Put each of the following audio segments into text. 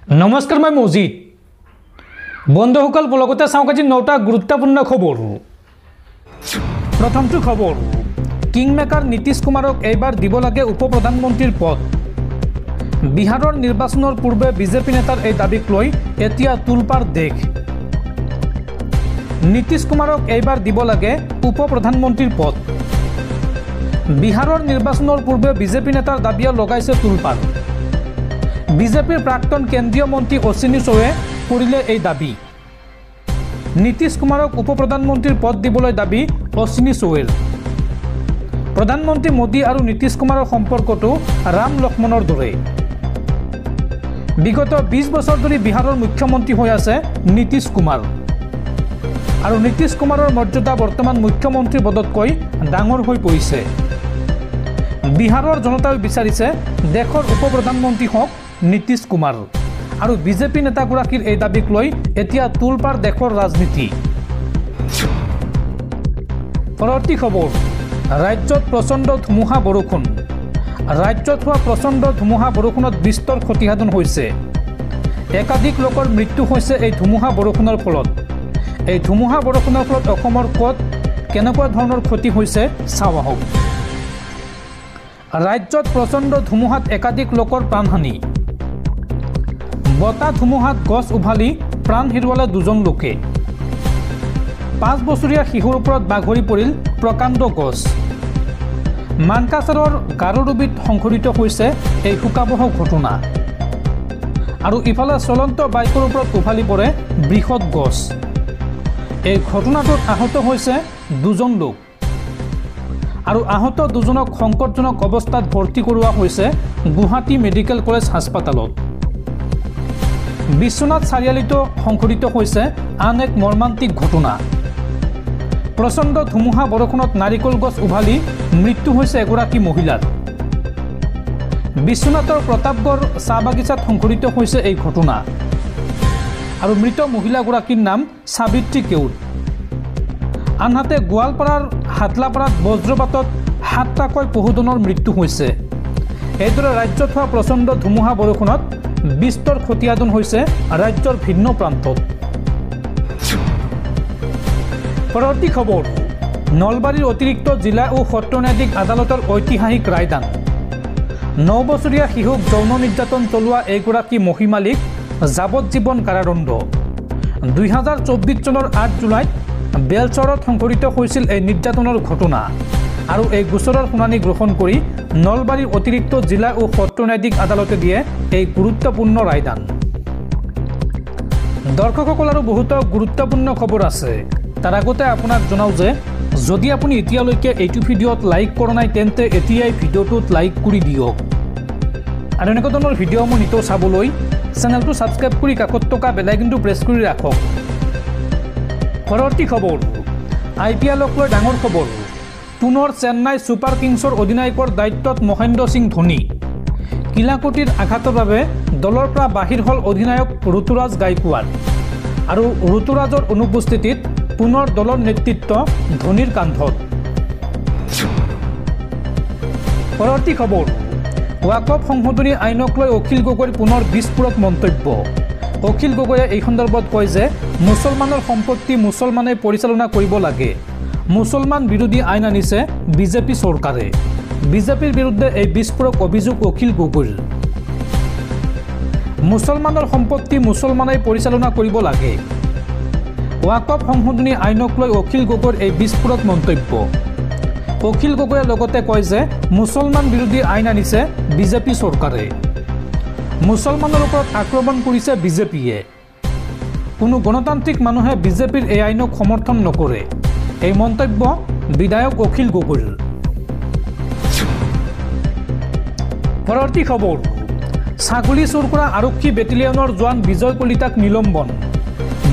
নমস্কাৰ মই মজিদ বন্ধুসকল লগতে চাওক আজি 9টা গুৰুত্বপূৰ্ণ খবৰ। প্ৰথমটো খবৰ, কিংমেকাৰ নীতিশ কুমাৰক এইবাৰ দিব লাগে উপ প্ৰধানমন্ত্ৰীৰ পদ। বিহাৰৰ নিৰ্বাচনৰ পূৰ্বে বিজেপি নেতাৰ এই দাবীক লৈ এতিয়া তুলপাৰ দেশ। নীতিশ কুমাৰক এইবাৰ দিব লাগে উপ প্ৰধানমন্ত্ৰীৰ পদ। বিহাৰৰ নিৰ্বাচনৰ পূৰ্বে বিজেপি নেতাৰ দাবীয়ে লগাইছে তুলপাৰ। বিজেপিৰ প্ৰাক্তন কেন্দ্ৰীয় মন্ত্ৰী অশ্বিনী চৌবে কৰিলে এই দাবী। নীতিশ কুমাৰক উপ প্ৰধানমন্ত্ৰীৰ পদ দিবলৈ দাবী অশ্বিনী চৌবেৰ। প্ৰধানমন্ত্ৰী মোদী আৰু নীতিশ কুমাৰৰ সম্পৰ্কটো ৰাম লক্ষ্মণৰ দৰে। বিগত 20 বছৰ ধৰি বিহাৰৰ মুখ্যমন্ত্ৰী হৈ আছে নীতিশ কুমাৰ। আৰু নীতিশ কুমাৰৰ মৰ্যাদা বৰ্তমান মুখ্যমন্ত্ৰী পদতকৈ ডাঙৰ হৈ পৰিছে। বিহাৰৰ জনতাই বিচাৰিছে দেশৰ উপ প্ৰধানমন্ত্ৰী হওক নীতিশ কুমাৰ। আৰু বিজেপি নেতাগৰাকীৰ এই দাবীক লৈ এতিয়া তুলপাৰ দেশৰ ৰাজনীতি। পৰৱৰ্তী খবৰ, ৰাজ্যত প্ৰচণ্ড ধুমুহা বৰষুণ। ৰাজ্যত হোৱা প্ৰচণ্ড ধুমুহা বৰষুণত বিস্তৰ ক্ষতিসাধন হৈছে। একাধিক লোকৰ মৃত্যু হৈছে এই ধুমুহা বৰষুণৰ ফলত। এই ধুমুহা বৰষুণৰ ফলত অসমৰ ক'ত কেনেকুৱা ধৰণৰ ক্ষতি হৈছে চাওঁ আহক। ৰাজ্যত প্ৰচণ্ড ধুমুহাত একাধিক লোকৰ প্ৰাণহানি। বতাহ ধুমুহাত গছ উভালি প্ৰাণ হেৰুৱালে 2জন লোকে। 5 বছৰীয়া শিশুৰ ওপৰত বাগৰি পৰিল প্ৰকাণ্ড গছ। মানকাছাৰৰ গাৰোডুবিত সংঘটিত হৈছে এই শোকাবহ ঘটনা। আৰু ইফালে চলন্ত বাইকৰ ওপৰত উভালি পৰে বৃহৎ গছ। এই ঘটনাটোত আহত হৈছে 2জন লোক। আৰু আহত 2জনক সংকটজনক অৱস্থাত ভৰ্তি কৰোৱা হৈছে গুৱাহাটী মেডিকেল কলেজ হাস্পাতালত। বিশ্বনাথ চাৰিআলিতো সংঘটিত হৈছে আন এক মৰ্মান্তিক ঘটনা। প্ৰচণ্ড ধুমুহা বৰষুণত নাৰিকল গছ উভালি মৃত্যু হৈছে এগৰাকী মহিলাৰ। বিশ্বনাথৰ প্ৰতাপগড় চাহ বাগিচাত সংঘটিত হৈছে এই ঘটনা। আৰু মৃত মহিলাগৰাকীৰ নাম সাবিত্ৰী কেউট। আনহাতে গোৱালপাৰাৰ হাটলাপাৰাত বজ্ৰপাতত 7টাকৈ পশুধনৰ মৃত্যু হৈছে। এইদৰে ৰাজ্যত হোৱা প্ৰচণ্ড ধুমুহা বৰষুণত বিস্তৰ ক্ষতিসাধন হৈছে ৰাজ্যৰ ভিন্ন প্ৰান্তত। পৰৱৰ্তী খবৰ, নলবাৰীৰ অতিৰিক্ত জিলা ও সত্ৰ ন্যায়াধীশ আদালতৰ ঐতিহাসিক ৰায়দান। 9 বছৰীয়া শিশুক যৌন নিৰ্যাতন চলোৱা এইগৰাকী মহিমালিক যাৱজ্জীৱন কাৰাদণ্ড। 2024 চনৰ 8 জুলাইত বেলচৰত সংঘটিত হৈছিল এই নিৰ্যাতনৰ ঘটনা। আৰু এই গোচৰৰ শুনানি গ্ৰহণ কৰি নলবাৰীৰ অতিৰিক্ত জিলা ও সত্ৰ ন্যায়াধীশ আদালতে দিয়ে এই গুৰুত্বপূৰ্ণ ৰায়দান। দৰ্শকসকল আৰু বহুতো গুৰুত্বপূৰ্ণ খবৰ আছে। তাৰ আগতে আপোনাক জনাওঁ যে যদি আপুনি এতিয়ালৈকে এইটো ভিডিঅ'ত লাইক কৰা নাই তেন্তে এতিয়াই ভিডিঅ'টোত লাইক কৰি দিয়ক। আৰু এনেকুৱা ধৰণৰ ভিডিঅ'সমূহ নিতৌ চাবলৈ চেনেলটো ছাবস্ক্ৰাইব কৰি কাষত থকা বেল আইকনটো প্ৰেছ কৰি ৰাখক। পৰৱৰ্তী খবৰ, IPLক লৈ ডাঙৰ খবৰ। পুনৰ চেন্নাই ছুপাৰ কিংছৰ অধিনায়কৰ দায়িত্বত মহেন্দ্ৰ সিং ধোনী। কিলাকুটিৰ আঘাতৰ বাবে দলৰ পৰা বাহিৰ হ'ল অধিনায়ক ঋতুৰাজ গায়কোৱাড। আৰু ঋতুৰাজৰ অনুপস্থিতিত পুনৰ দলৰ নেতৃত্ব ধোনীৰ কান্ধত। পৰৱৰ্তী খবৰ, ৱাকফ সংশোধনী আইনক লৈ অখিল গগৈৰ পুনৰ বিস্ফোৰক মন্তব্য। অখিল গগৈয়ে এই সন্দৰ্ভত কয় যে মুছলমানৰ সম্পত্তি মুছলমানে পৰিচালনা কৰিব লাগে। মুছলমান বিৰোধী আইন আনিছে বিজেপি চৰকাৰে। বিজেপিৰ বিৰুদ্ধে এই বিস্ফোৰক অভিযোগ অখিল গগৈৰ। মুছলমানৰ সম্পত্তি মুছলমানে পৰিচালনা কৰিব লাগে। ৱাকফ সংশোধনী আইনক লৈ অখিল গগৈৰ এই বিস্ফোৰক মন্তব্য। অখিল গগৈয়ে লগতে কয় যে মুছলমান বিৰোধী আইন আনিছে বিজেপি চৰকাৰে। মুছলমানৰ ওপৰত আক্ৰমণ কৰিছে বিজেপিয়ে। কোনো গণতান্ত্ৰিক মানুহে বিজেপিৰ এই আইনক সমৰ্থন নকৰে। এই মন্তব্য বিধায়ক অখিল গগৈৰ। পৰৱৰ্তী খবৰ, ছাগলী চুৰ কৰা আৰক্ষী বেটেলিয়নৰ জোৱান বিজয় কলিতাক নিলম্বন।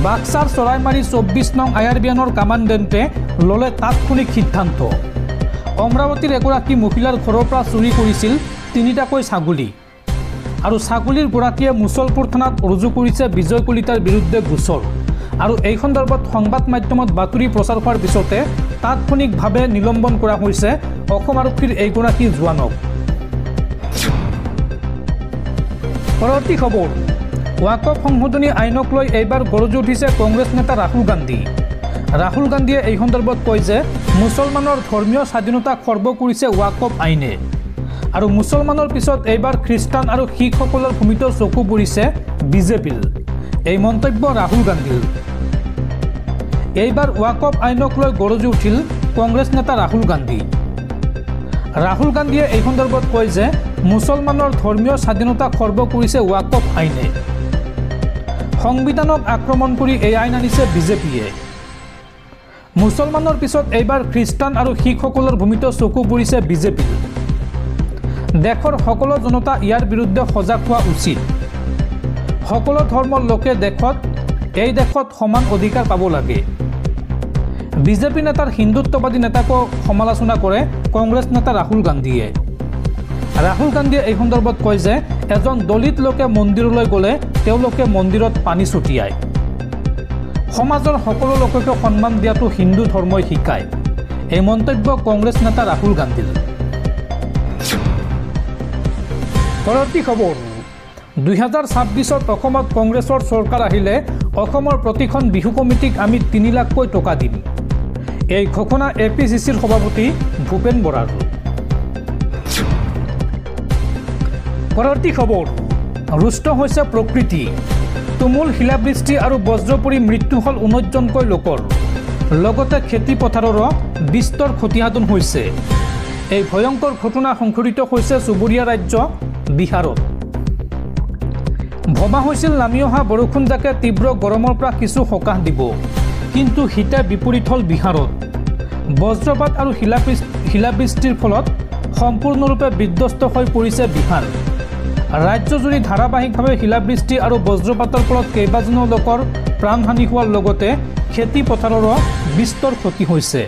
বাক্সাৰ চৰাইমাৰী 24 নং আয়াৰবিয়ানৰ কামাণ্ডেণ্টে ল'লে তাৎক্ষণিক সিদ্ধান্ত। অমৰাৱতীৰ এগৰাকী মহিলাৰ ঘৰৰ পৰা চুৰি কৰিছিল 3টাকৈ ছাগলী। আৰু ছাগলীৰ গৰাকীয়ে মুছলপুৰ থানাত ৰুজু কৰিছে বিজয় কলিতাৰ বিৰুদ্ধে গোচৰ। আৰু এই সন্দৰ্ভত সংবাদ মাধ্যমত বাতৰি প্ৰচাৰ হোৱাৰ পিছতে তাৎক্ষণিকভাৱে নিলম্বন কৰা হৈছে অসম আৰক্ষীৰ এইগৰাকী জোৱানক। পৰৱৰ্তী খবৰ, ওয়াকফ সংশোধনী আইনক লৈ এইবাৰ গৰজি উঠিছে কংগ্ৰেছ নেতা ৰাহুল গান্ধী। ৰাহুল গান্ধীয়ে এই সন্দৰ্ভত কয় যে মুছলমানৰ ধৰ্মীয় স্বাধীনতা খৰ্ব কৰিছে ওয়াকফ আইনে আৰু মুছলমানৰ পিছত এইবাৰ খ্ৰীষ্টান আৰু শিখসকলৰ ভূমিতো চকু পৰিছে বিজেপিৰ। এই মন্তব্য ৰাহুল গান্ধীৰ। এইবাৰ ওয়াকফ আইনক লৈ গৰজি উঠিল কংগ্ৰেছ নেতা ৰাহুল গান্ধী। ৰাহুল গান্ধীয়ে এই সন্দৰ্ভত কয় যে মুছলমানৰ ধৰ্মীয় স্বাধীনতা খৰ্ব কৰিছে ওয়াকফ আইনে। সংবিধানক আক্ৰমণ কৰি এই আইন আনিছে বিজেপিয়ে। মুছলমানৰ পিছত এইবাৰ খ্ৰীষ্টান আৰু শিখসকলৰ ভূমিতো চকু পৰিছে বিজেপিৰ। দেশৰ সকলো জনতা ইয়াৰ বিৰুদ্ধে সজাগ হোৱা উচিত। সকলো ধৰ্মৰ লোকে এই দেশত সমান অধিকাৰ পাব লাগে। বিজেপি নেতাৰ হিন্দুত্ববাদী নেতাকো সমালোচনা কৰে কংগ্ৰেছ নেতা ৰাহুল গান্ধীয়ে। ৰাহুল গান্ধীয়ে এই সন্দৰ্ভত কয় যে এজন দলিত লোকে মন্দিৰলৈ গ'লে তেওঁলোকে মন্দিৰত পানী ছটিয়ায়। সমাজৰ সকলো লোককে সন্মান দিয়াটো হিন্দু ধৰ্মই শিকায়। এই মন্তব্য কংগ্ৰেছ নেতা ৰাহুল গান্ধীৰ। পৰৱৰ্তী খবৰ, 2026 অসমত কংগ্ৰেছৰ চৰকাৰ আহিলে অসমৰ প্ৰতিখন বিহু কমিটিক আমি 3 লাখকৈ টকা দিম। এই ঘোষণা APCCৰ সভাপতি ভূপেন বৰাৰ। পৰৱৰ্তী খবৰ, ৰুষ্ট হৈছে প্ৰকৃতি। তুমুল শিলাবৃষ্টি আৰু বজ্ৰ পৰি মৃত্যু হ'ল 19 জনকৈ লোকৰ। লগতে খেতি পথাৰৰো বিস্তৰ ক্ষতিসাধন হৈছে। এই ভয়ংকৰ ঘটনা সংঘটিত হৈছে চুবুৰীয়া ৰাজ্য বিহাৰত। ভবা হৈছিল নামি অহা বৰষুণজাকে তীব্ৰ গৰমৰ পৰা কিছু সকাহ দিব, কিন্তু হিতে বিপৰীত হ'ল বিহাৰত। বজ্ৰপাত আৰু শিলাবৃষ্টিৰ ফলত সম্পূৰ্ণৰূপে বিধ্বস্ত হৈ পৰিছে বিহাৰ। ৰাজ্যজুৰি ধাৰাবাহিকভাৱে শিলাবৃষ্টি আৰু বজ্ৰপাতৰ ফলত কেইবাজনো লোকৰ প্ৰাণহানি হোৱাৰ লগতে খেতি পথাৰৰো বিস্তৰ ক্ষতি হৈছে।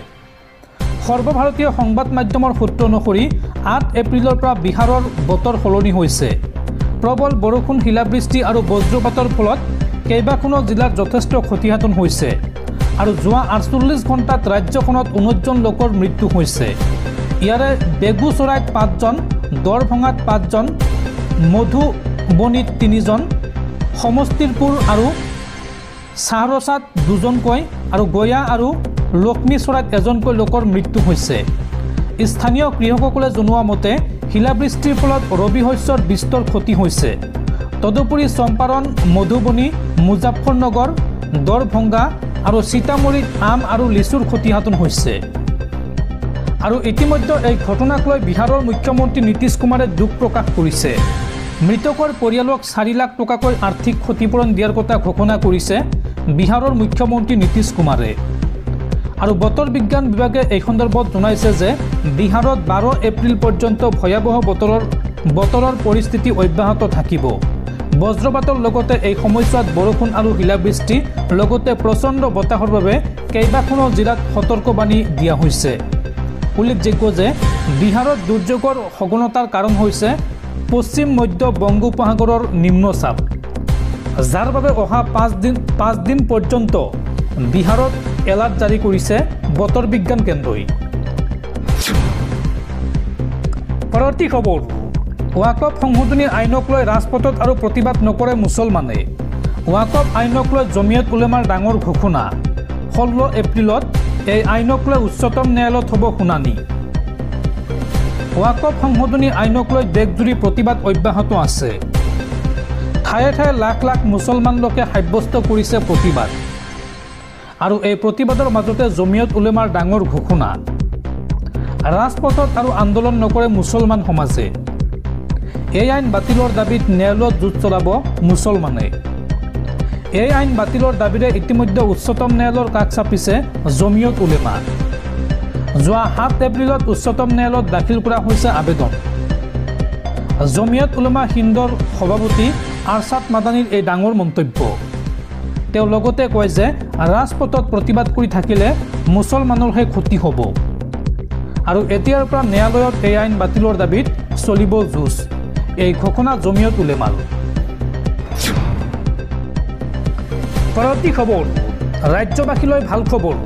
সৰ্বভাৰতীয় সংবাদ মাধ্যমৰ সূত্ৰ অনুসৰি 8 এপ্ৰিলৰ পৰা বিহাৰৰ বতৰ সলনি হৈছে। প্ৰবল বৰষুণ, শিলাবৃষ্টি আৰু বজ্ৰপাতৰ ফলত কেইবাখনো জিলাত যথেষ্ট ক্ষতিসাধন হৈছে আৰু যোৱা 48 ঘণ্টাত ৰাজ্যখনত 19 জন লোকৰ মৃত্যু হৈছে। ইয়াৰে বেগুচৰাইত 5 জন, দৰভঙাত 5 জন, মধুবনীত 3 জন, সমষ্টিপুৰ আৰু চাহৰছাত 2 জনকৈ আৰু গয়া আৰু লক্ষ্মীচৰাইত 1 জনকৈ লোকৰ মৃত্যু হৈছে। স্থানীয় কৃষকসকলে জনোৱা মতে শিলাবৃষ্টিৰ ফলত ৰবি শস্যৰ বিস্তৰ ক্ষতি হৈছে। তদুপৰি চম্পাৰণ, মধুবনী, মুজাফৰনগৰ, দৰভংগা আৰু সীতামঢ়ীত আম আৰু লিচুৰ ক্ষতিসাধন হৈছে। আৰু ইতিমধ্যে এই ঘটনাক লৈ বিহাৰৰ মুখ্যমন্ত্ৰী নীতিশ কুমাৰে দুখ প্ৰকাশ কৰিছে। মৃতকৰ পৰিয়ালক 4 লাখ টকাকৈ আৰ্থিক ক্ষতিপূৰণ দিয়াৰ কথা ঘোষণা কৰিছে বিহাৰৰ মুখ্যমন্ত্ৰী নীতিশ কুমাৰে। আৰু বতৰ বিজ্ঞান বিভাগে এই সন্দৰ্ভত জনাইছে যে বিহাৰত 12 এপ্ৰিল পৰ্যন্ত ভয়াৱহ বতৰৰ পৰিস্থিতি অব্যাহত থাকিব। বজ্ৰপাতৰ লগতে এই সময়ছোৱাত বৰষুণ আৰু শিলাবৃষ্টি লগতে প্ৰচণ্ড বতাহৰ বাবে কেইবাখনো জিলাত সতৰ্কবাণী দিয়া হৈছে। উল্লেখযোগ্য যে বিহাৰত দুৰ্যোগৰ সঘনতাৰ কাৰণ হৈছে পশ্চিম মধ্য বংগোপসাগৰৰ নিম্নচাপ, যাৰ বাবে অহা 5 দিন পৰ্যন্ত বিহাৰত এলাৰ্ট জাৰি কৰিছে বতৰ বিজ্ঞান কেন্দ্ৰই। পৰৱৰ্তী খবৰ, ওয়াকফ সংশোধনী আইনক লৈ ৰাজপথত আৰু প্ৰতিবাদ নকৰে মুছলমানে। ওয়াকফ আইনক লৈ জমিয়ত উলেমাৰ ডাঙৰ ঘোষণা। 16 এপ্ৰিলত এই আইনক লৈ উচ্চতম ন্যায়ালয়ত হ'ব শুনানি। ওয়াকফ সংশোধনী আইনক লৈ দেশজুৰি প্ৰতিবাদ অব্যাহত আছে। ঠায়ে ঠায়ে লাখ লাখ মুছলমান লোকে সাব্যস্ত কৰিছে প্ৰতিবাদ। আৰু এই প্ৰতিবাদৰ মাজতে জমিয়ত উলেমাৰ ডাঙৰ ঘোষণা। ৰাজপথত আৰু আন্দোলন নকৰে মুছলমান সমাজে। এই আইন বাতিলৰ দাবীত ন্যায়ালয়ত যুঁজ চলাব মুছলমানে। এই আইন বাতিলৰ দাবীৰে ইতিমধ্যে উচ্চতম ন্যায়ালয়ৰ কাষ চাপিছে জমিয়ত উলেমা। যোৱা 7 এপ্ৰিলত উচ্চতম ন্যায়ালয়ত দাখিল কৰা হৈছে আবেদন। জমিয়ত উলেমা হিন্দৰ সভাপতি আৰছাদ মাদানীৰ এই ডাঙৰ মন্তব্য। তেওঁ লগতে কয় যে ৰাজপথত প্ৰতিবাদ কৰি থাকিলে মুছলমানৰহে ক্ষতি হ'ব আৰু এতিয়াৰ পৰা ন্যায়ালয়ত এই আইন বাতিলৰ দাবীত চলিব যুঁজ। এই ঘোষণা জমিয়ত উলেমাৰ। পৰৱৰ্তী খবৰ, ৰাজ্যবাসীলৈ ভাল খবৰ।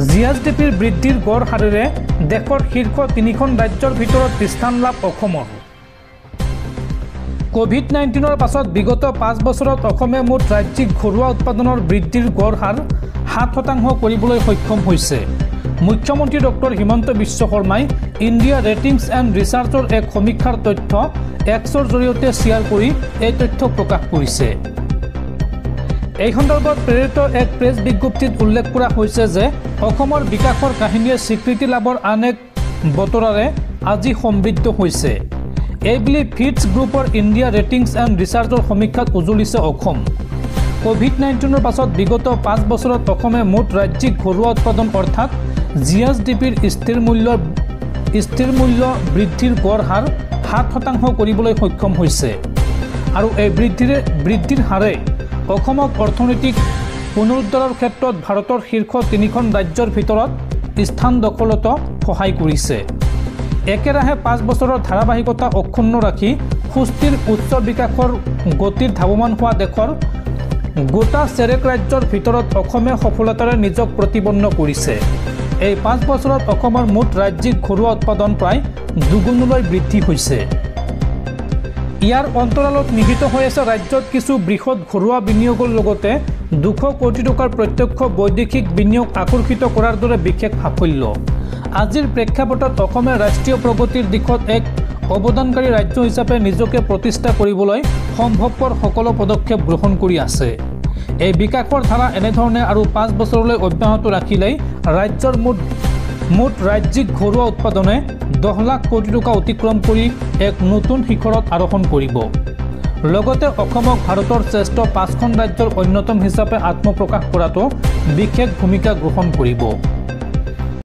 জিএছডিপিৰ বৃদ্ধিৰ গড় হাৰেৰে দেশৰ শীৰ্ষ 3খন ৰাজ্যৰ ভিতৰত স্থান লাভ অসমৰ। কোভিড-19 পাছত বিগত 5 বছৰত অসমে মুঠ ৰাজ্যিক ঘৰুৱা উৎপাদনৰ বৃদ্ধিৰ গড় হাৰ 7% কৰিবলৈ সক্ষম হৈছে। মুখ্যমন্ত্ৰী ডক্টৰ হিমন্ত বিশ্ব শৰ্মাই ইণ্ডিয়া ৰেটিংছ এণ্ড ৰিচাৰ্চৰ এক সমীক্ষাৰ তথ্য এক্সৰ জৰিয়তে শ্বেয়াৰ কৰি এই তথ্য প্ৰকাশ কৰিছে। এই সন্দৰ্ভত প্ৰেৰিত এক প্ৰেছ বিজ্ঞপ্তিত উল্লেখ কৰা হৈছে যে অসমৰ বিকাশৰ কাহিনীয়ে স্বীকৃতি লাভৰ আন এক বতৰাৰে আজি সমৃদ্ধ হৈছে। এইবুলি ফিটছ গ্ৰুপৰ ইণ্ডিয়া ৰেটিংছ এণ্ড ৰিচাৰ্চৰ সমীক্ষাত উজলিছে অসম। কোভিড-19 পাছত বিগত 5 বছৰত অসমে মুঠ ৰাজ্যিক ঘৰুৱা উৎপাদন অৰ্থাৎ জিএছডিপিৰ স্থিৰ মূল্য বৃদ্ধিৰ গড় হাৰ 7% কৰিবলৈ সক্ষম হৈছে আৰু এই বৃদ্ধিৰ হাৰে অসমক অৰ্থনৈতিক পুনৰুদ্ধাৰৰ ক্ষেত্ৰত ভাৰতৰ শীৰ্ষ 3খন ৰাজ্যৰ ভিতৰত স্থান দখলত সহায় কৰিছে। একেৰাহে 5 বছৰৰ ধাৰাবাহিকতা অক্ষুণ্ণ ৰাখি সুস্থিৰ উচ্চ বিকাশৰ গতিত ধাৱমান হোৱা দেশৰ গোটা চেৰেক ৰাজ্যৰ ভিতৰত অসমে সফলতাৰে নিজক প্ৰতিপন্ন কৰিছে। এই 5 বছৰত অসমৰ মুঠ ৰাজ্যিক ঘৰুৱা উৎপাদন প্ৰায় দুগুণলৈ বৃদ্ধি হৈছে। ইয়াৰ অন্তৰালত নিহিত হৈ আছে ৰাজ্যত কিছু বৃহৎ ঘৰুৱা বিনিয়োগৰ লগতে 200 কোটি টকাৰ প্ৰত্যক্ষ বৈদেশিক বিনিয়োগ আকৰ্ষিত কৰাৰ দৰে বিশেষ সাফল্য। আজিৰ প্ৰেক্ষাপটত অসমে ৰাষ্ট্ৰীয় প্ৰগতিৰ দিশত এক অৱদানকাৰী ৰাজ্য হিচাপে নিজকে প্ৰতিষ্ঠা কৰিবলৈ সম্ভৱপৰ সকলো পদক্ষেপ গ্ৰহণ কৰি আছে। এই বিকাশৰ ধাৰা এনেধৰণে আৰু 5 বছৰলৈ অব্যাহত ৰাখিলেই ৰাজ্যৰ মুঠ ৰাজ্যিক ঘৰুৱা উৎপাদনে 10 লাখ কোটি টকা অতিক্ৰম কৰি এক নতুন শিখৰত আৰোহণ কৰিব। লগতে অসমক ভাৰতৰ শ্ৰেষ্ঠ 5খন ৰাজ্যৰ অন্যতম হিচাপে আত্মপ্ৰকাশ কৰাটো বিশেষ ভূমিকা গ্ৰহণ কৰিব।